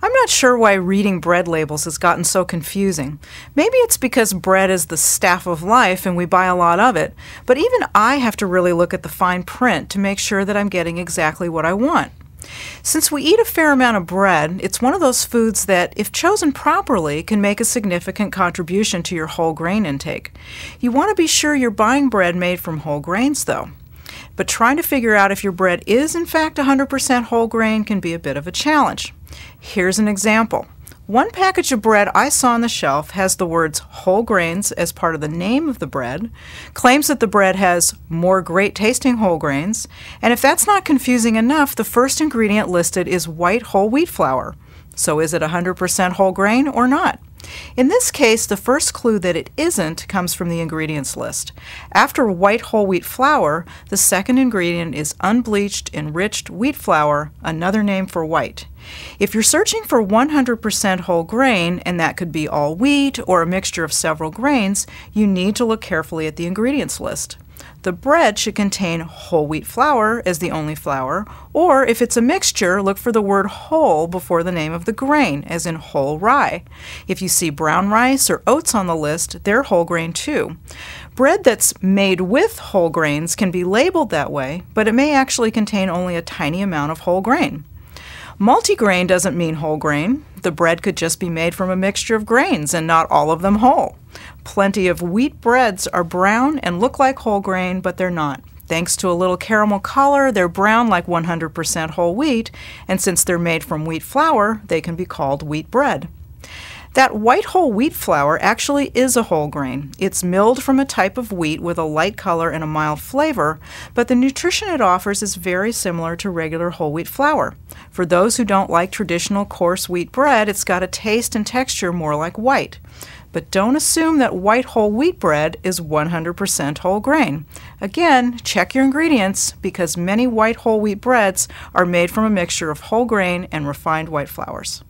I'm not sure why reading bread labels has gotten so confusing. Maybe it's because bread is the staff of life and we buy a lot of it, but even I have to really look at the fine print to make sure that I'm getting exactly what I want. Since we eat a fair amount of bread, it's one of those foods that, if chosen properly, can make a significant contribution to your whole grain intake. You want to be sure you're buying bread made from whole grains, though. But trying to figure out if your bread is in fact 100% whole grain can be a bit of a challenge. Here's an example. One package of bread I saw on the shelf has the words whole grains as part of the name of the bread, claims that the bread has more great tasting whole grains, and if that's not confusing enough, the first ingredient listed is white whole wheat flour. So is it 100% whole grain or not? In this case, the first clue that it isn't comes from the ingredients list. After white whole wheat flour, the second ingredient is unbleached enriched wheat flour, another name for white. If you're searching for 100% whole grain, and that could be all wheat or a mixture of several grains, you need to look carefully at the ingredients list. The bread should contain whole wheat flour as the only flour, or if it's a mixture, look for the word whole before the name of the grain, as in whole rye. If you see brown rice or oats on the list, they're whole grain too. Bread that's made with whole grains can be labeled that way, but it may actually contain only a tiny amount of whole grain. Multigrain doesn't mean whole grain. The bread could just be made from a mixture of grains and not all of them whole. Plenty of wheat breads are brown and look like whole grain, but they're not. Thanks to a little caramel color, they're brown like 100% whole wheat, and since they're made from wheat flour, they can be called wheat bread. That white whole wheat flour actually is a whole grain. It's milled from a type of wheat with a light color and a mild flavor, but the nutrition it offers is very similar to regular whole wheat flour. For those who don't like traditional coarse wheat bread, it's got a taste and texture more like white. But don't assume that white whole wheat bread is 100% whole grain. Again, check your ingredients because many white whole wheat breads are made from a mixture of whole grain and refined white flours.